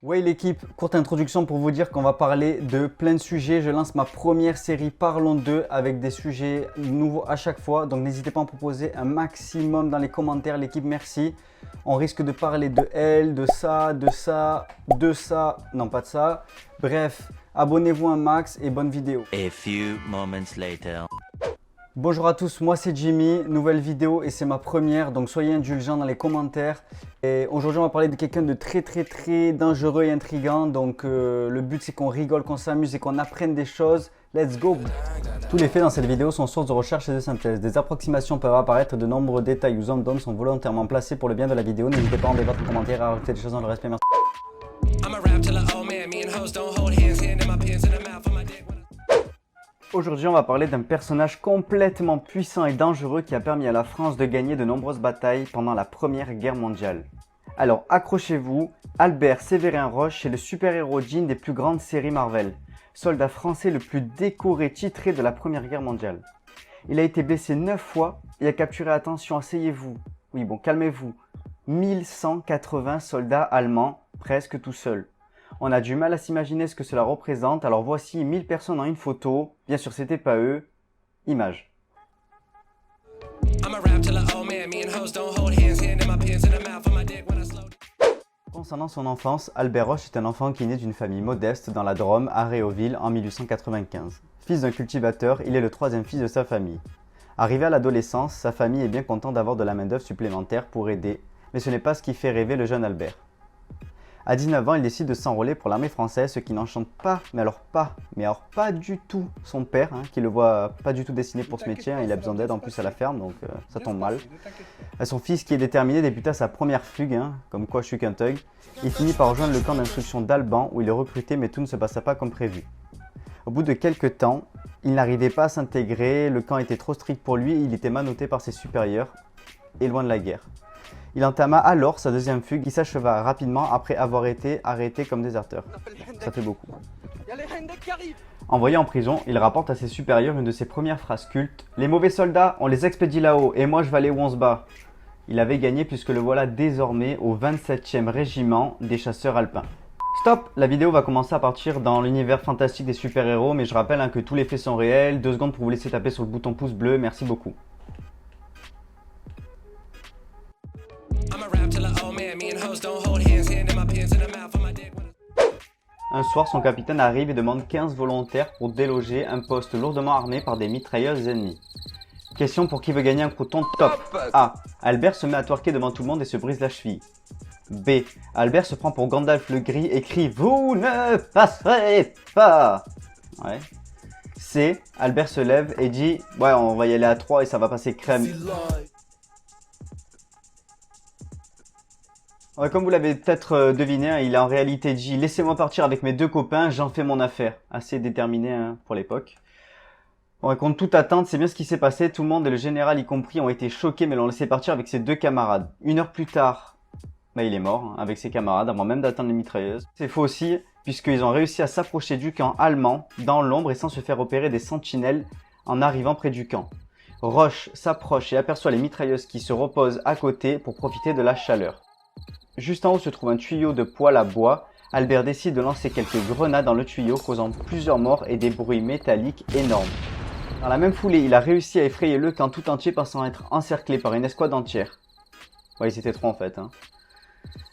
Ouais l'équipe, courte introduction pour vous dire qu'on va parler de plein de sujets. Je lance ma première série Parlons d'eux avec des sujets nouveaux à chaque fois. Donc n'hésitez pas à en proposer un maximum dans les commentaires l'équipe, merci. On risque de parler de elle, de ça, non pas de ça. Bref, abonnez-vous un max et bonne vidéo. A few moments later. Bonjour à tous, moi c'est Jimmy, nouvelle vidéo et c'est ma première, donc soyez indulgents dans les commentaires. Et aujourd'hui on va parler de quelqu'un de très dangereux et intriguant, donc le but c'est qu'on rigole, qu'on s'amuse et qu'on apprenne des choses. Let's go! Tous les faits dans cette vidéo sont source de recherche et de synthèse. Des approximations peuvent apparaître, de nombreux détails ou zones d'hommes sont volontairement placés pour le bien de la vidéo. N'hésitez pas à en débattre en commentaire et à rajouter des choses dans le respect, merci. Aujourd'hui, on va parler d'un personnage complètement puissant et dangereux qui a permis à la France de gagner de nombreuses batailles pendant la Première Guerre mondiale. Alors accrochez-vous, Albert Séverin Roche est le super-héros digne des plus grandes séries Marvel, soldat français le plus décoré titré de la Première Guerre mondiale. Il a été blessé 9 fois et a capturé, attention, asseyez-vous, oui bon calmez-vous, 1180 soldats allemands, presque tout seul. On a du mal à s'imaginer ce que cela représente, alors voici 1000 personnes en une photo, bien sûr c'était pas eux, image. Concernant son enfance, Albert Roche est un enfant qui est né d'une famille modeste dans la Drôme, à Réauville, en 1895. Fils d'un cultivateur, il est le troisième fils de sa famille. Arrivé à l'adolescence, sa famille est bien contente d'avoir de la main-d'œuvre supplémentaire pour aider, mais ce n'est pas ce qui fait rêver le jeune Albert. À 19 ans, il décide de s'enrôler pour l'armée française, ce qui n'enchante pas, mais alors pas du tout son père, qui le voit pas du tout destiné pour ce métier, il a besoin d'aide en plus à la ferme, donc ça tombe mal. Son fils qui est déterminé débuta sa première fugue, comme quoi je suis qu'un thug. Il finit par rejoindre le camp d'instruction d'Alban où il est recruté, mais tout ne se passa pas comme prévu. Au bout de quelques temps, il n'arrivait pas à s'intégrer, le camp était trop strict pour lui, il était menotté par ses supérieurs, et loin de la guerre. Il entama alors sa deuxième fugue qui s'acheva rapidement après avoir été arrêté comme déserteur. Ça fait beaucoup. Envoyé en prison, il rapporte à ses supérieurs une de ses premières phrases cultes. « Les mauvais soldats, on les expédie là-haut et moi je vais aller où on se bat. » Il avait gagné puisque le voilà désormais au 27e régiment des chasseurs alpins. Stop! La vidéo va commencer à partir dans l'univers fantastique des super-héros, mais je rappelle que tous les faits sont réels. 2 secondes pour vous laisser taper sur le bouton pouce bleu, merci beaucoup. Un soir, son capitaine arrive et demande 15 volontaires pour déloger un poste lourdement armé par des mitrailleuses ennemies. Question pour qui veut gagner un crouton top. A. Albert se met à twerker devant tout le monde et se brise la cheville. B. Albert se prend pour Gandalf le Gris et crie « Vous ne passerez pas !» Ouais. C. Albert se lève et dit « Ouais, on va y aller à 3 et ça va passer crème. » Ouais, comme vous l'avez peut-être deviné, il a en réalité dit « Laissez-moi partir avec mes 2 copains, j'en fais mon affaire ». Assez déterminé pour l'époque. Bon, contre toute attente, c'est bien ce qui s'est passé. Tout le monde et le général y compris ont été choqués mais l'ont laissé partir avec ses 2 camarades. 1 heure plus tard, il est mort avec ses camarades avant même d'atteindre les mitrailleuses. C'est faux aussi puisqu'ils ont réussi à s'approcher du camp allemand dans l'ombre et sans se faire repérer des sentinelles en arrivant près du camp. Roche s'approche et aperçoit les mitrailleuses qui se reposent à côté pour profiter de la chaleur. Juste en haut se trouve un tuyau de poêle à bois. Albert décide de lancer quelques grenades dans le tuyau, causant plusieurs morts et des bruits métalliques énormes. Dans la même foulée, il a réussi à effrayer le camp tout entier pensant être encerclé par une escouade entière. Ouais, ils étaient 3 en fait.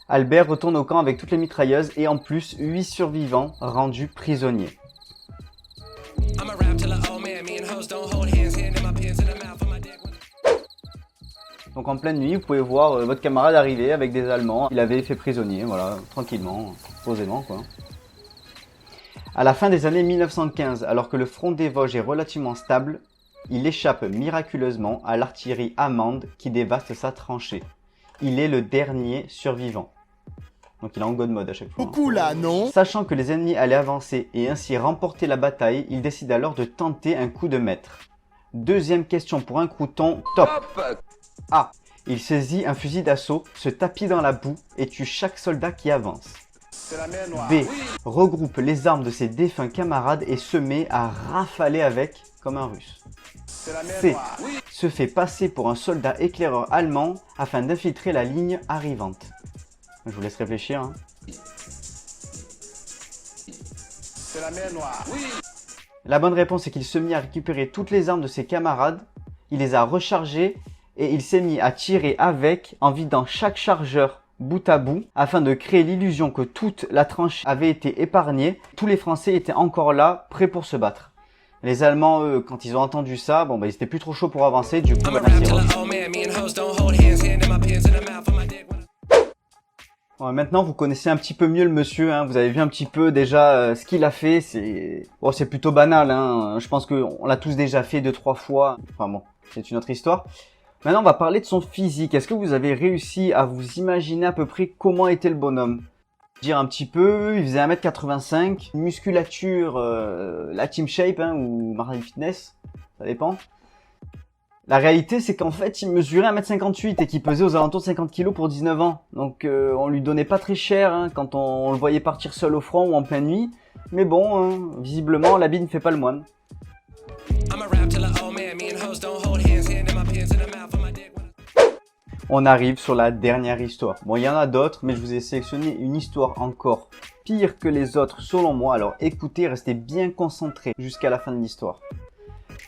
Albert retourne au camp avec toutes les mitrailleuses et en plus 8 survivants rendus prisonniers. Donc en pleine nuit, vous pouvez voir votre camarade arriver avec des Allemands. Il avait fait prisonnier, voilà, tranquillement, posément quoi. À la fin des années 1915, alors que le front des Vosges est relativement stable, il échappe miraculeusement à l'artillerie allemande qui dévaste sa tranchée. Il est le dernier survivant. Donc il est en god mode à chaque fois. Beaucoup là, non? Sachant que les ennemis allaient avancer et ainsi remporter la bataille, il décide alors de tenter un coup de maître. Deuxième question pour un crouton top. A. Il saisit un fusil d'assaut, se tapit dans la boue et tue chaque soldat qui avance. B. Regroupe les armes de ses défunts camarades et se met à rafaler avec comme un russe. C. Se fait passer pour un soldat éclaireur allemand afin d'infiltrer la ligne arrivante. Je vous laisse réfléchir. C'est la mer Noire. Oui. La bonne réponse est qu'il se mit à récupérer toutes les armes de ses camarades, il les a rechargées et il s'est mis à tirer avec en vidant chaque chargeur bout à bout afin de créer l'illusion que toute la tranchée avait été épargnée. Tous les Français étaient encore là, prêts pour se battre. Les Allemands, eux, quand ils ont entendu ça, bon, bah, ils étaient plus trop chauds pour avancer, du coup, bah, merci. Ouais, maintenant, vous connaissez un petit peu mieux le monsieur, hein. Vous avez vu un petit peu déjà ce qu'il a fait. C'est plutôt banal, hein. Je pense qu'on l'a tous déjà fait 2-3 fois. Enfin bon, c'est une autre histoire. Maintenant, on va parler de son physique. Est-ce que vous avez réussi à vous imaginer à peu près comment était le bonhomme? Dire un petit peu, il faisait 1m85, musculature, la Team Shape, hein, ou Marvel Fitness, ça dépend. La réalité, c'est qu'en fait, il mesurait 1m58 et qu'il pesait aux alentours de 50 kg pour 19 ans. Donc, on lui donnait pas très cher, hein, quand on le voyait partir seul au front ou en pleine nuit. Mais bon, hein, visiblement, l'habit ne fait pas le moine. On arrive sur la dernière histoire. Bon, il y en a d'autres, mais je vous ai sélectionné une histoire encore pire que les autres selon moi. Alors écoutez, restez bien concentrés jusqu'à la fin de l'histoire.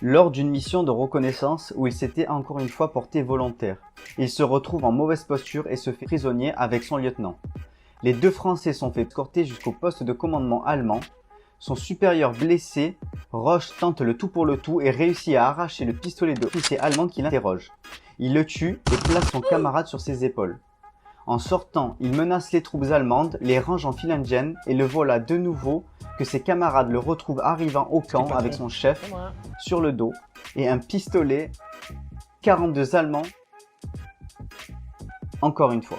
Lors d'une mission de reconnaissance où il s'était encore une fois porté volontaire, il se retrouve en mauvaise posture et se fait prisonnier avec son lieutenant. Les deux Français sont fait escorter jusqu'au poste de commandement allemand. Son supérieur blessé, Roche tente le tout pour le tout et réussit à arracher le pistolet de l'officier allemand qui l'interroge. Il le tue et place son camarade sur ses épaules. En sortant, il menace les troupes allemandes, les range en Philingen et le voilà de nouveau que ses camarades le retrouvent arrivant au camp avec son chef sur le dos et un pistolet 42 allemands. Encore une fois.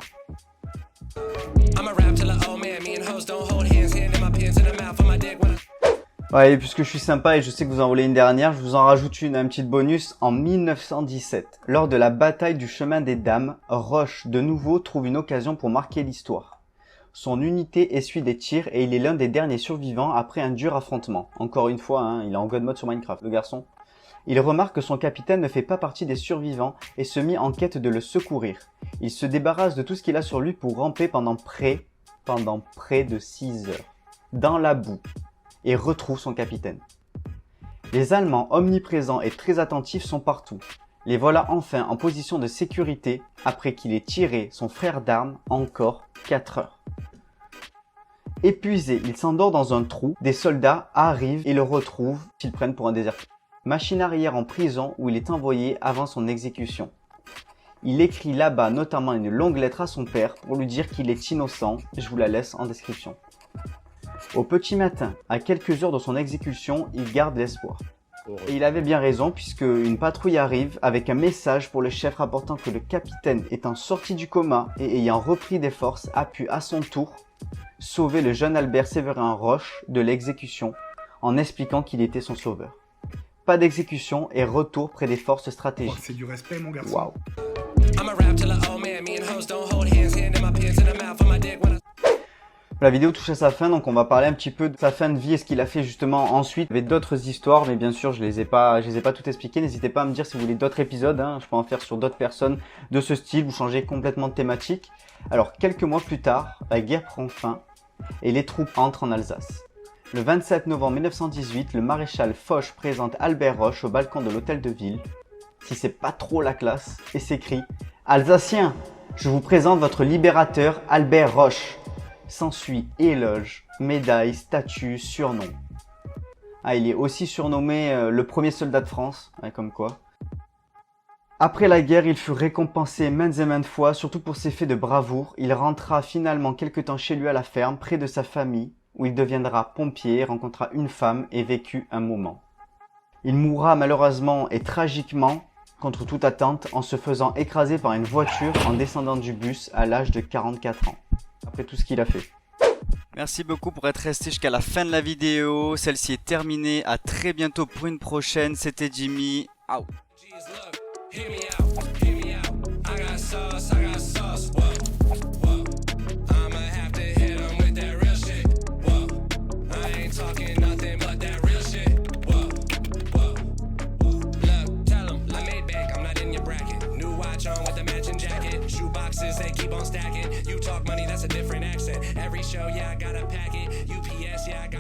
Ouais, et puisque je suis sympa et je sais que vous en voulez une dernière, je vous en rajoute un petit bonus. En 1917, lors de la bataille du chemin des Dames, Roche de nouveau trouve une occasion pour marquer l'histoire. Son unité essuie des tirs et il est l'un des derniers survivants après un dur affrontement. Encore une fois, hein, il est en god mode sur Minecraft, le garçon. Il remarque que son capitaine ne fait pas partie des survivants et se mit en quête de le secourir. Il se débarrasse de tout ce qu'il a sur lui pour ramper pendant près de 6 heures, dans la boue, et retrouve son capitaine. Les Allemands omniprésents et très attentifs sont partout. Les voilà enfin en position de sécurité après qu'il ait tiré son frère d'armes encore 4 heures. Épuisé, il s'endort dans un trou. Des soldats arrivent et le retrouvent, qu'ils prennent pour un déserteur. Machine arrière en prison où il est envoyé avant son exécution. Il écrit là-bas notamment une longue lettre à son père pour lui dire qu'il est innocent. Je vous la laisse en description. Au petit matin, à quelques heures de son exécution, il garde l'espoir. Et il avait bien raison puisque une patrouille arrive avec un message pour le chef rapportant que le capitaine étant sorti du coma et ayant repris des forces a pu à son tour sauver le jeune Albert Séverin Roche de l'exécution en expliquant qu'il était son sauveur. Pas d'exécution et retour près des forces stratégiques. Oh, c'est du respect mon garçon. Waouh. La vidéo touche à sa fin, donc on va parler un petit peu de sa fin de vie et ce qu'il a fait justement ensuite. Il y avait d'autres histoires, mais bien sûr je les ai pas toutes expliquées. N'hésitez pas à me dire si vous voulez d'autres épisodes, hein. Je peux en faire sur d'autres personnes de ce style, vous changez complètement de thématique. Alors quelques mois plus tard, la guerre prend fin et les troupes entrent en Alsace. Le 27 novembre 1918, le maréchal Foch présente Albert Roche au balcon de l'hôtel de ville, si c'est pas trop la classe, et s'écrie « Alsaciens, je vous présente votre libérateur Albert Roche ». S'ensuit éloge, médaille, statue, surnom. Ah, il est aussi surnommé le premier soldat de France, hein, comme quoi. Après la guerre, il fut récompensé maintes et maintes fois, surtout pour ses faits de bravoure. Il rentra finalement quelque temps chez lui à la ferme, près de sa famille, où il deviendra pompier, rencontra une femme et vécut un moment. Il mourra malheureusement et tragiquement, contre toute attente, en se faisant écraser par une voiture en descendant du bus à l'âge de 44 ans. Après tout ce qu'il a fait. Merci beaucoup pour être resté jusqu'à la fin de la vidéo. Celle-ci est terminée. À très bientôt pour une prochaine. C'était Jimmy. Out. They keep on stacking. You talk money, that's a different accent. Every show, yeah, I got a packet. UPS, yeah, I got